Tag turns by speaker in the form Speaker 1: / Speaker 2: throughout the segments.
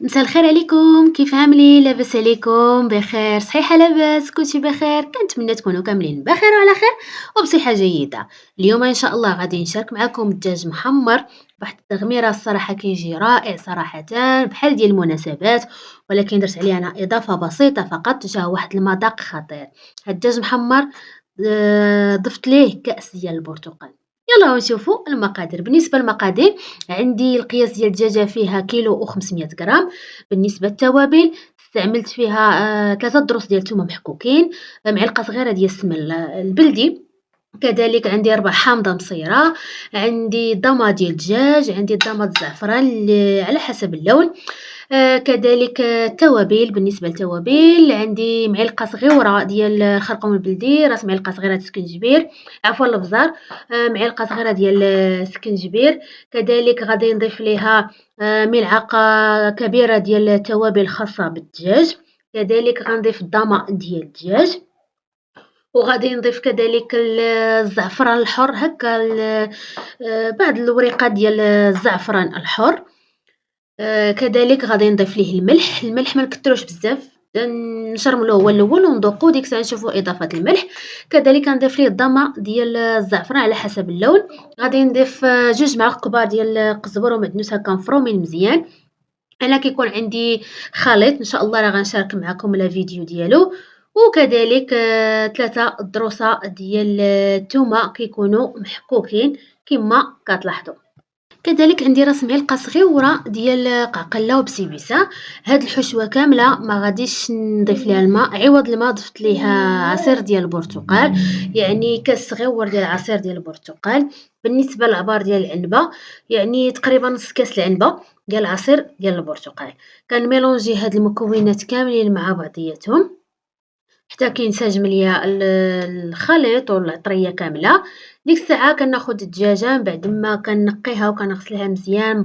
Speaker 1: مساء الخير عليكم، كيف عاملين؟ لاباس عليكم؟ بخير؟ صحيحة لاباس؟ كلشي بخير؟ كنتمنى تكونوا كاملين بخير وعلى خير وبصحة جيدة. اليوم إن شاء الله غادي نشارك معكم الدجاج محمر بواحد التغميرة، الصراحة كيجي رائع صراحة، بحال ديال المناسبات، ولكن درت عليه أنا إضافة بسيطة فقط، جا واحد المذاق خطير. هاد الدجاج محمر ضفت ليه كأس ديال البرتقال. يلا ونشوفوا المقادير. بالنسبة للمقادير، عندي القياس ديال الدجاجة فيها كيلو و500 غرام. بالنسبة للتوابل، استعملت فيها 3 دروس ديال الثومة محكوكين، معلقة صغيرة ديال السمن البلدي، كذلك عندي ربع حامضة مصيرة، عندي ضمة ديال الدجاج، عندي ضمة الزعفران على حسب اللون. كذلك التوابل، بالنسبة للتوابل عندي معلقة صغيورة ديال الخرقوم البلدي، راس معلقة صغيرة د السكنجبير، عفوا الأبزار، معلقة صغيرة ديال السكنجبير، كذلك غادي نضيف ليها ملعقة كبيرة ديال التوابل الخاصة بالدجاج، كذلك غنضيف الضمة ديال الدجاج، وغادي نضيف كذلك الزعفران الحر، هكا بعض الوريقات ديال الزعفران الحر. كذلك غادي نضيف ليه الملح ما نكتروش بزاف، نشرملوه هو الأول ونذوقو، ديك الساعة نشوفو إضافة الملح. كذلك غنضيف ليه الضمة ديال الزعفران على حسب اللون. غادي نضيف 2 معالق كبار ديال القزبر ومعدنوس هكا مفرومين مزيان. أنا كيكون عندي خليط إن شاء الله راه غنشارك معكم لا فيديو ديالو، وكذلك 3 ضروسة ديال الثومة كيكونوا محكوكين كما كتلاحظوا. كذلك عندي راس معلقة صغيورة ديال قعقلة وبسيبسة. هاد الحشوة كاملة ما غاديش نضيف ليها الماء، عوض الماء ضفت ليها عصير ديال البرتقال، يعني كاس صغيور ديال عصير ديال البرتقال. بالنسبة للعبار ديال العنبة، يعني تقريبا نص كاس العنبة ديال العصير ديال البرتقال. كنميلونجي هاد المكونات كاملين مع بعضياتهم حتى كينسجم ليا الخليط والعطرية كاملة. ديك الساعة كناخد الدجاجة من بعد ما كنقيها وكنغسلها مزيان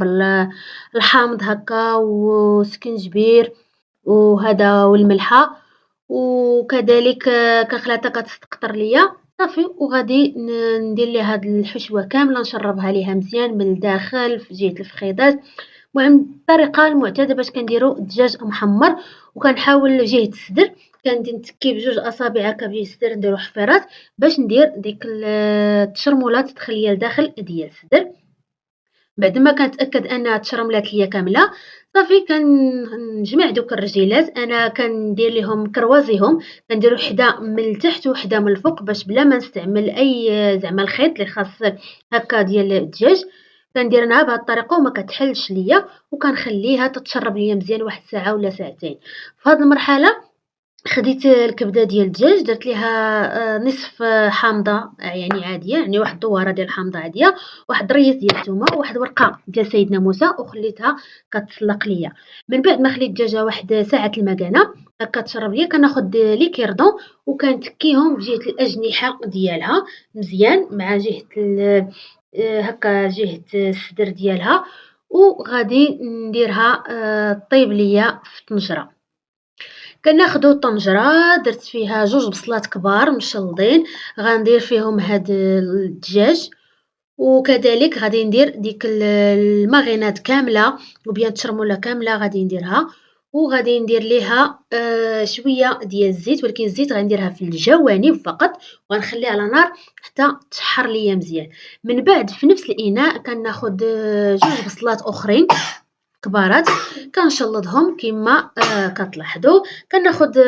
Speaker 1: الحامض هكا وسكنجبير وهذا والملحة، وكذلك كنخليها حتى كتقطر ليا صافي، وغادي ندير ليها هاد الحشوة كاملة نشربها ليها مزيان من الداخل في جهة الفخيدات. المهم الطريقة المعتادة باش كنديرو الدجاج محمر، وكنحاول جهة الصدر نتكي بجوج أصابع هكا بجهة الصدر، نديرو حفيرات باش ندير ديك التشرمولات تدخل ليا لداخل ديال الصدر. بعد ما كنتأكد أنها تشرملات ليا كاملة صافي كنجمع دوك الرجيلات، أنا كندير ليهم كروازيهم، كندير وحدة من التحت وحدة من الفوق باش بلا ما نستعمل أي زعما الخيط اللي خاص هكا ديال الدجاج، كندير أنا بهاد الطريقة وما كتحلش ليا، وكنخليها تتشرب ليا مزيان واحد الساعة ولا ساعتين. في هاد المرحلة خديت الكبدة ديال الدجاج درت ليها نصف حامضة يعني عادية، يعني واحد الدوارة ديال الحامضة عادية، واحد الريس ديال الثومة، وواحد ورقة ديال سيدنا موسى، وخليتها كتسلق ليا. من بعد ما خليت الدجاجة واحد ساعة المكانة هكا تشرب ليا، كناخد لي كيردون وكنتكيهم بجهة الأجنحة ديالها مزيان مع جهة هكا جهة الصدر ديالها، وغادي نديرها طيب ليا في طنجرة. كناخدو الطنجرة درت فيها 2 بصلات كبار مشلضين، غندير فيهم هاد الدجاج، وكذلك غادي ندير ديك الماغيناد كاملة وبيان التشرمولة كاملة غادي نديرها، وغادي ندير ليها شوية ديال الزيت، ولكن الزيت غنديرها في الجوانب فقط، وغنخليها على نار حتى تشحر ليا مزيان. من بعد في نفس الإناء كناخد 2 بصلات أخرين كبارات كنشلضهم كما كتلاحظوا. كناخد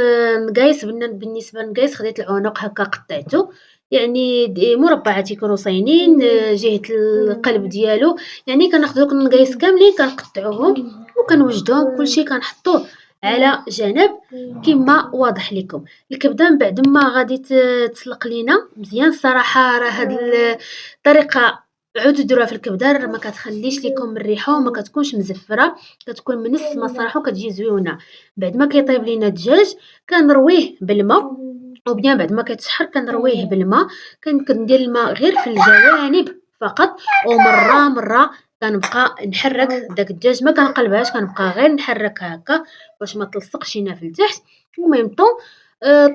Speaker 1: نقايص، بالنسبة للنقايص خديت العنق هكا قطعته، يعني مربعات يكونوا صاينين جهة القلب ديالو، يعني كناخد دوك النقايص كاملين كنقطعوهم وكنوجدوهم كلشي كنحطوه على جنب كما واضح لكم. الكبدة من بعد ما غادي تسلق لينا مزيان، الصراحة راه هاد الطريقة عودوا ديروها في الكبدة، راه ما كتخليش ليكم الريحة وما كتكونش مزفرة، كتكون منسمة الصراحة وكتجي زويونة. بعد ما كيطيب لينا الدجاج كنرويه بالماء، وبيان بعد ما كيتشحر كنرويه بالماء، كندير الماء غير في الجوانب فقط، ومرة كنبقى نحرك داك الدجاج، ما كنقلبهاش، كنبقى غير نحركها هكا باش ما تلصقش لينا في التحت، وميم طون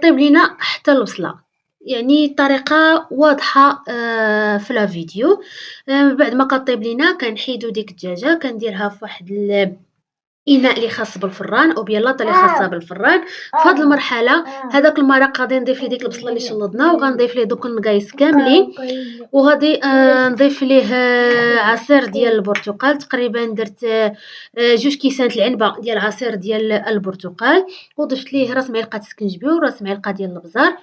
Speaker 1: طيب لينا حتى البصلة. يعني الطريقة واضحة في لا فيديو. بعد ما كطيب لينا كنحيدو ديك الدجاجة كنديرها في واحد إناء اللي خاص بالفران أو بيان لاطة اللي خاصة بالفران. في هاد المرحلة هداك المرق غادي نضيف ليه ديك البصلة اللي شلضنا وغنضيف ليه دوك النقايص كاملين، وغادي نضيف ليه عصير ديال البرتقال، تقريبا درت 2 كيسان العنبة ديال عصير ديال البرتقال، وضفت ليه راس معلقة سكنجبير وراس معلقة ديال البزار،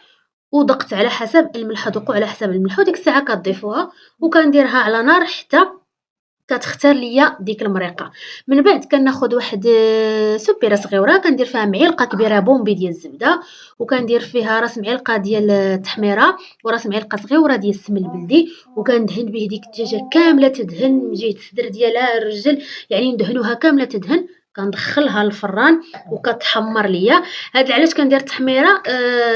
Speaker 1: وضقت على حسب الملح، ذوقوا على حسب الملح، وديك الساعة كتضيفوها وكنديرها على نار حتى كتختار ليا ديك المريقة. من بعد كناخد واحد سوبيرة صغيورة كندير فيها معلقة كبيرة بومبي ديال الزبدة، وكندير فيها راس معلقة ديال التحميرة وراس معلقة صغيورة ديال السمن البلدي، وكندهن به ديك الدجاجة كاملة تدهن من جهة الصدر ديالها، الرجل، يعني ندهنوها كاملة تدهن، كندخلها للفران وكتحمر ليا. هاد علاش كندير التحميرة،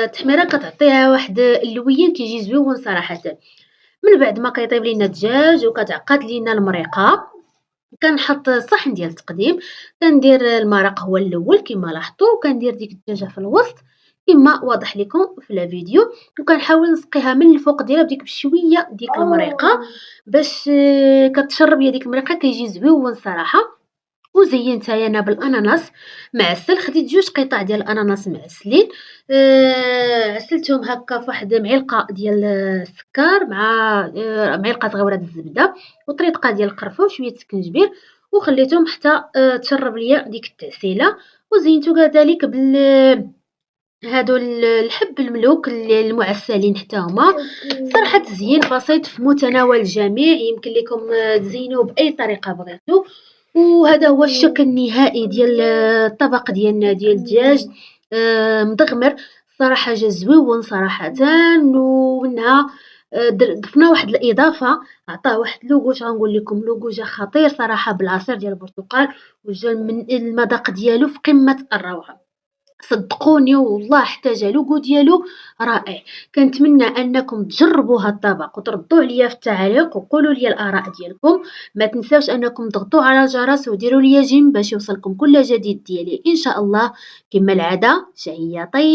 Speaker 1: التحميرة كتعطيها واحد اللوين كيجي زويون صراحةً. من بعد ما كيطيب لينا الدجاج وكتعقد لينا المريقة، كنحط الصحن ديال التقديم، كندير المرق هو الأول كما لاحظتوا، وكندير ديك الدجاجة في الوسط كما واضح لكم في الفيديو، وكنحاول نسقيها من الفوق ديالها بديك بشوية ديك المريقة باش كتشرب ليا ديك المريقة كيجي زويون صراحة. وزينتها أنا بالأناناس معسل، خديت 2 قطع ديال الأناناس معسلين، عسلتهم هكا فواحد معلقة ديال السكر مع معلقة صغيرة د الزبدة وطريقة ديال القرفة وشوية سكنجبير، وخليتهم حتى تشرب ليا ديك التعسيلة. وزينتو كذلك هادو الحب الملوك المعسلين حتى هما. صراحة تزيين بسيط في متناول الجميع، يمكن لكم تزينوه بأي طريقة بغيتو. وهذا هو الشكل النهائي ديال الطبق ديالنا ديال الدجاج مدغمر، صراحة جا زويون صراحةً. ومنها ضفنا واحد الإضافة عطاه واحد اللوغ، واش غنقول لكم، لوغو جا خطير صراحة بالعصير ديال البرتقال، وجا من المذاق ديالو في قمة الروعة. صدقوني والله حتى جا لوغو ديالو رائع. كنتمنى أنكم تجربوا هاد الطبق وتردوا عليا في التعاليق وقولوا لي الآراء ديالكم. ما تنساوش أنكم تضغطوا على الجرس وديروا لي جيم باش يوصلكم كل جديد ديالي إن شاء الله. كما العادة شهية طيبة.